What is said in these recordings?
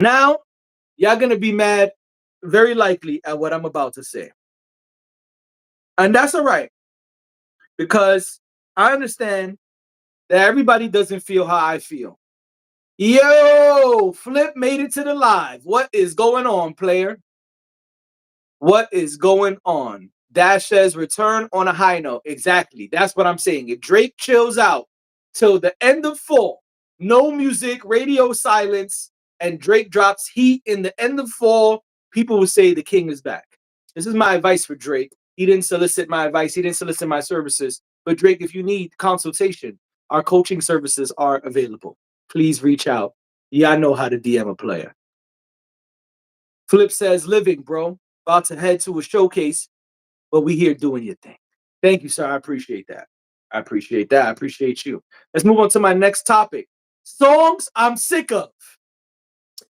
Now, y'all gonna be mad, very likely, at what I'm about to say. And that's all right, because I understand that everybody doesn't feel how I feel. Yo, Flip made it to the live. What is going on, player? What is going on? Dash says return on a high note. Exactly. That's what I'm saying. If Drake chills out till the end of fall, no music, radio silence, and Drake drops heat in the end of fall, people will say the king is back. This is my advice for Drake. He didn't solicit my advice. He didn't solicit my services. But Drake, if you need consultation, our coaching services are available. Please reach out. Yeah, I know how to DM a player. Flip says, living, bro. About to head to a showcase, but we here doing your thing. Thank you, sir. I appreciate that. I appreciate that. I appreciate you. Let's move on to my next topic. Songs I'm sick of.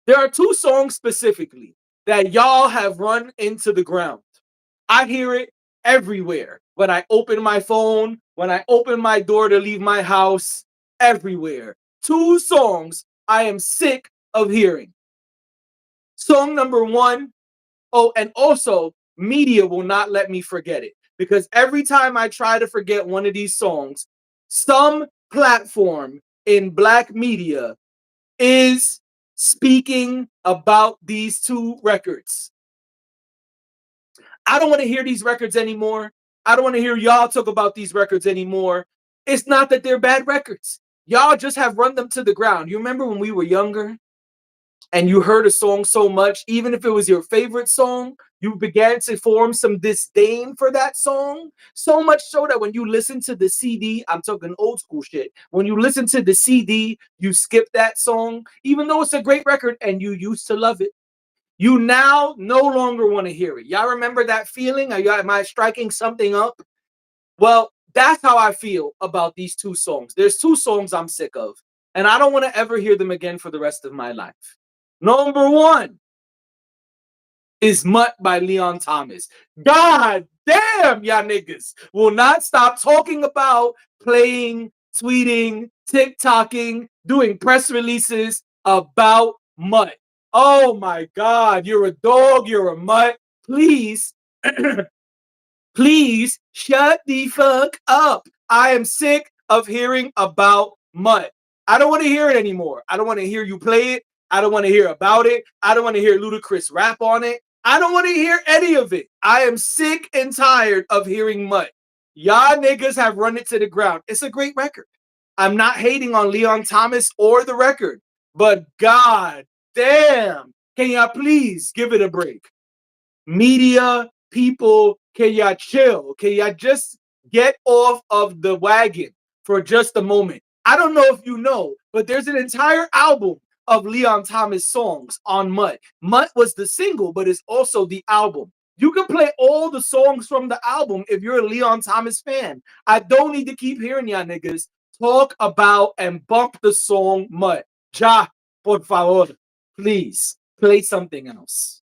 There are two songs specifically that y'all have run into the ground. I hear it everywhere. When I open my phone, when I open my door to leave my house, everywhere. Two songs I am sick of hearing. Song number one. Oh, and also, media will not let me forget it, because every time I try to forget one of these songs, some platform in black media is speaking about these two records. I don't want to hear these records anymore. I don't want to hear y'all talk about these records anymore. It's not that they're bad records. Y'all just have run them to the ground. You remember when we were younger and you heard a song so much, even if it was your favorite song, you began to form some disdain for that song. So much so that when you listen to the CD, I'm talking old school shit. When you listen to the CD, you skip that song, even though it's a great record and you used to love it. You now no longer want to hear it. Y'all remember that feeling? Am I striking something up? Well, that's how I feel about these two songs. There's two songs I'm sick of, and I don't want to ever hear them again for the rest of my life. Number one is Mutt by Leon Thomas. God damn, y'all niggas will not stop talking about playing, tweeting, TikToking, doing press releases about Mutt. Oh my God, you're a dog, you're a mutt. Please, please shut the fuck up. I am sick of hearing about Mutt. I don't want to hear it anymore. I don't want to hear you play it. I don't want to hear about it. I don't want to hear Ludacris rap on it. I don't want to hear any of it. I am sick and tired of hearing Mutt. Y'all niggas have run it to the ground. It's a great record. I'm not hating on Leon Thomas or the record, but God damn, can y'all please give it a break? Media, people, can y'all chill? Can y'all just get off of the wagon for just a moment? I don't know if you know, but there's an entire album of Leon Thomas songs on Mutt. Mutt was the single, but it's also the album. You can play all the songs from the album if you're a Leon Thomas fan. I don't need to keep hearing y'all niggas talk about and bump the song Mutt. Ja, por favor, please play something else.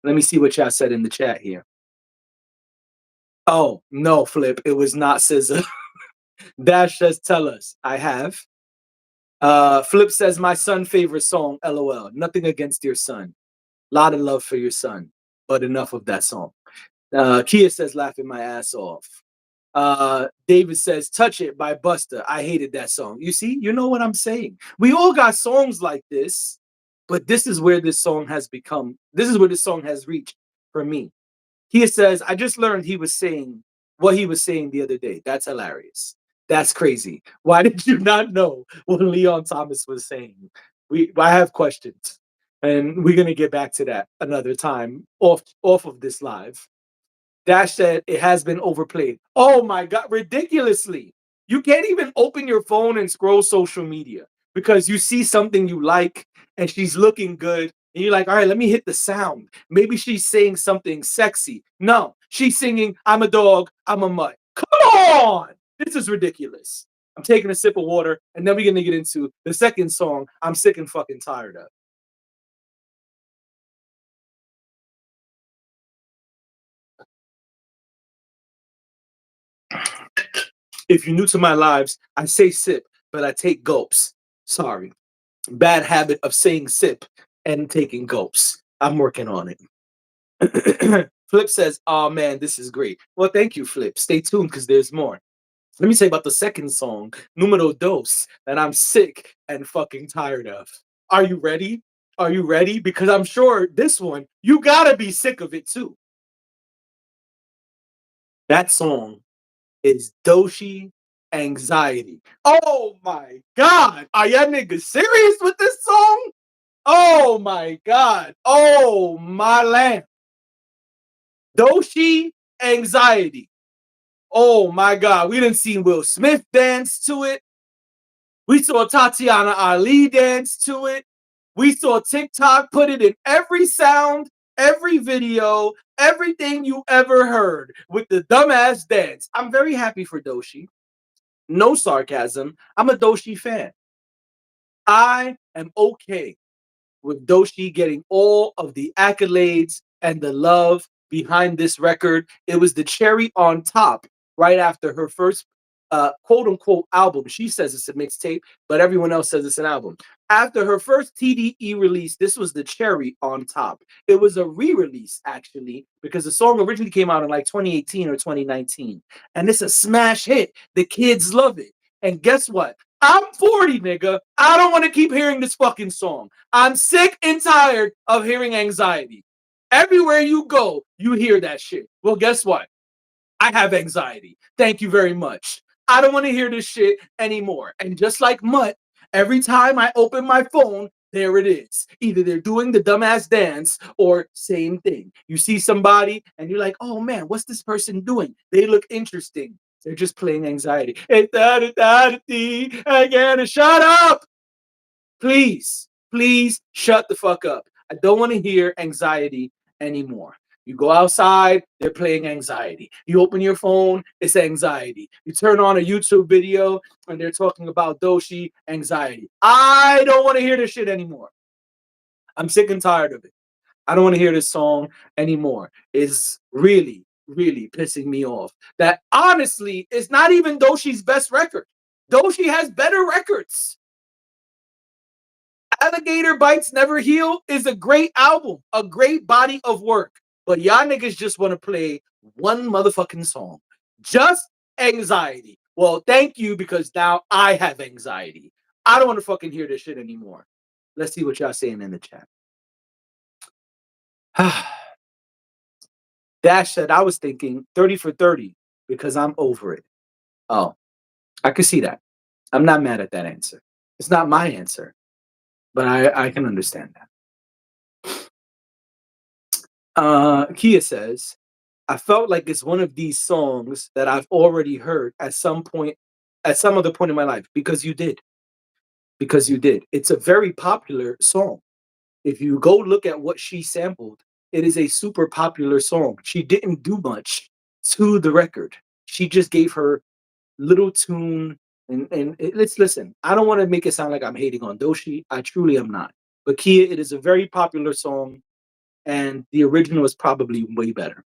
Let me see what y'all said in the chat here. Oh, no, Flip. It was not SZA. Dash says, tell us. I have. Flip says, my son favorite song, LOL. Nothing against your son. Lot of love for your son. But enough of that song. Kia says, laughing my ass off. David says, touch it by Busta. I hated that song. You see, you know what I'm saying. We all got songs like this, but this is where this song has become. This is where this song has reached for me. He says, I just learned he was saying what he was saying the other day. That's hilarious. That's crazy. Why did you not know what Leon Thomas was saying? I have questions. And we're gonna get back to that another time off of this live. Dash said it has been overplayed. Oh my God, ridiculously. You can't even open your phone and scroll social media because you see something you like and she's looking good. And you're like, all right, let me hit the sound. Maybe she's saying something sexy. No, she's singing, I'm a dog, I'm a mutt. Come on. This is ridiculous. I'm taking a sip of water and then we're going to get into the second song I'm sick and fucking tired of. If you're new to my lives, I say sip, but I take gulps. Sorry. bad habit of saying sip and taking gulps. I'm working on it. Flip says, "Oh man, this is great." Well, thank you, Flip. Stay tuned because there's more. Let me tell you about the second song, Numero Dos, that I'm sick and fucking tired of. Are you ready? Are you ready? Because I'm sure this one, you gotta be sick of it too. That song is Doshi Anxiety. Oh my God. Are y'all niggas serious with this song? Oh my God. Oh my land. Doshi Anxiety. Oh my God. We didn't see Will Smith dance to it. We saw Tatiana Ali dance to it. We saw TikTok put it in every sound, every video, everything you ever heard with the dumbass dance. I'm very happy for Doshi. No sarcasm. I'm a Doshi fan. I am okay with Doshi getting all of the accolades and the love behind this record. It was the cherry on top right after her first quote unquote album. She says it's a mixtape, but everyone else says it's an album. After her first TDE release, this was the cherry on top. It was a re release, actually, because the song originally came out in like 2018 or 2019. And it's a smash hit. The kids love it. And guess what? I'm 40, nigga. I don't want to keep hearing this fucking song. I'm sick and tired of hearing anxiety. Everywhere you go, you hear that shit. Well, guess what? I have anxiety. Thank you very much. I don't want to hear this shit anymore. And just like Mutt, every time I open my phone, there it is. Either they're doing the dumbass dance or same thing. You see somebody and you're like, oh man, what's this person doing? They look interesting. They're just playing anxiety. I gotta shut up. Please, please shut the fuck up. I don't want to hear anxiety anymore. You go outside, they're playing anxiety. You open your phone, it's anxiety. You turn on a YouTube video and they're talking about Doshi anxiety. I don't want to hear this shit anymore. I'm sick and tired of it. I don't want to hear this song anymore. It's really, really pissing me off. That honestly is not even Doshi's best record. Doshi has better records. Alligator Bites Never Heal is a great album, a great body of work. But y'all niggas just want to play one motherfucking song. Just anxiety. Well, thank you because now I have anxiety. I don't want to fucking hear this shit anymore. Let's see what y'all saying in the chat. Dash said, I was thinking 30 for 30 because I'm over it. Oh, I can see that. I'm not mad at that answer. It's not my answer, but I can understand that. Kia says, I felt like it's one of these songs that I've already heard at some point, at some other point in my life, because you did. Because you did. It's a very popular song. If you go look at what she sampled, it is a super popular song. She didn't do much to the record. She just gave her little tune. Let's listen. I don't want to make it sound like I'm hating on Doshi. I truly am not. But Kia, it is a very popular song, and the original is probably way better.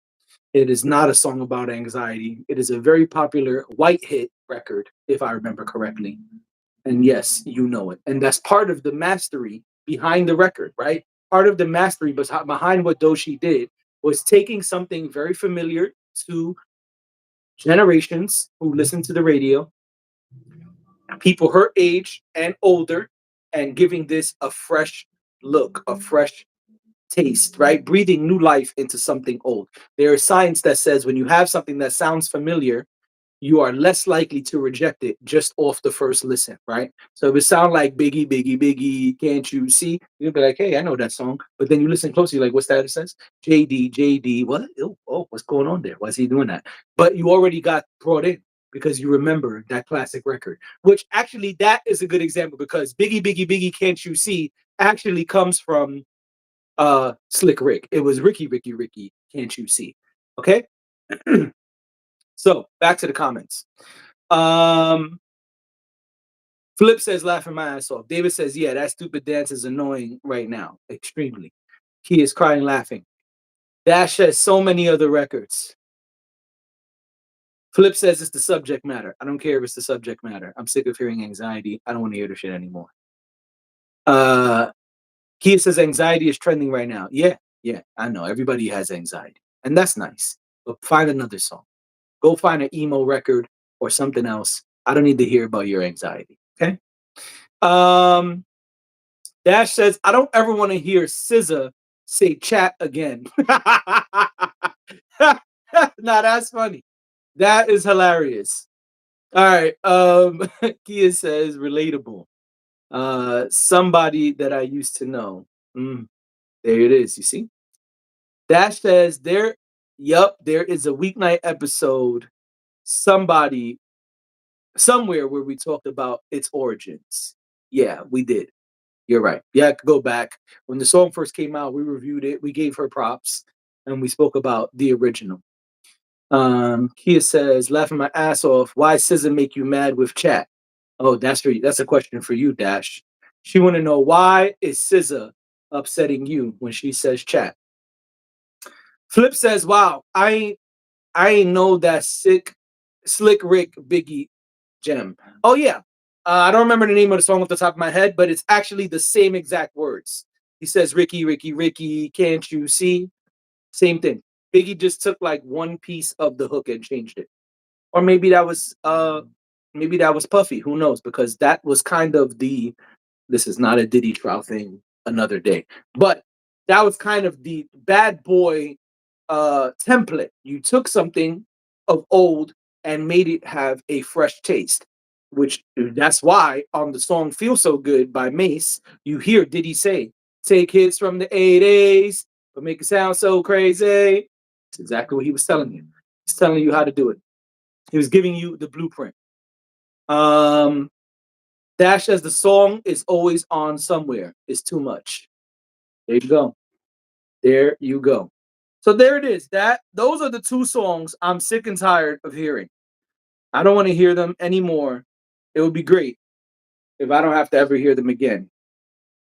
It is not a song about anxiety. It is a very popular white hit record, if I remember correctly. And yes, you know it. And that's part of the mastery behind the record, right? Part of the mastery behind what Doshi did was taking something very familiar to generations who listen to the radio, people her age and older, and giving this a fresh look, a fresh taste, right? Breathing new life into something old. There is science that says when you have something that sounds familiar, you are less likely to reject it just off the first listen, right? So if it sounds like Biggie, Biggie, Biggie, can't you see? You'll be like, hey, I know that song. But then you listen closely, like, what's that it says? JD, JD, what? Oh, what's going on there? Why is he doing that? But you already got brought in because you remember that classic record, which actually that is a good example because Biggie, Biggie, Biggie, can't you see actually comes from Slick Rick. It was Ricky, Ricky, Ricky, can't you see? Okay. So back to the comments. Flip says laughing my ass off. David says, yeah, that stupid dance is annoying right now. Extremely. He is crying laughing. Dash has so many other records. Flip says it's the subject matter. I don't care if it's the subject matter. I'm sick of hearing anxiety. I don't want to hear the shit anymore. Uh, Kia says anxiety is trending right now. Yeah, yeah, I know. Everybody has anxiety, and that's nice. But find another song. Go find an emo record or something else. I don't need to hear about your anxiety. Okay. Um, Dash says I don't ever want to hear SZA say chat again. Nah, that's funny. That is hilarious. All right. Kia says relatable. Somebody that I used to know. Mm, there it is. You see? Dash says there. Yup, there is a weeknight episode. Somebody somewhere where we talked about its origins. Yeah, we did. You're right. Yeah, I could go back. When the song first came out, we reviewed it. We gave her props, and we spoke about the original. Kia says, laughing my ass off. Why SZA make you mad with chat? Oh, that's for you. That's a question for you, Dash. She want to know why is SZA upsetting you when she says chat. Flip says, "Wow, I ain't know that slick Rick Biggie gem." Oh yeah, I don't remember the name of the song off the top of my head, but it's actually the same exact words. He says, "Ricky, Ricky, Ricky, can't you see?" Same thing. Biggie just took like one piece of the hook and changed it. Or maybe that was Puffy, who knows? Because that was kind of the this is not a Diddy trial thing another day. But that was kind of the bad boy template. You took something of old and made it have a fresh taste. Which that's why on the song Feel So Good by Mace, you hear Diddy say, take hits from the 80s, but make it sound so crazy. It's exactly what he was telling you. He's telling you how to do it. He was giving you the blueprint. Um, Dash says the song is always on somewhere. It's too much. There you go. There you go. So there it is. Those are the two songs I'm sick and tired of hearing. I don't want to hear them anymore. It would be great if I don't have to ever hear them again.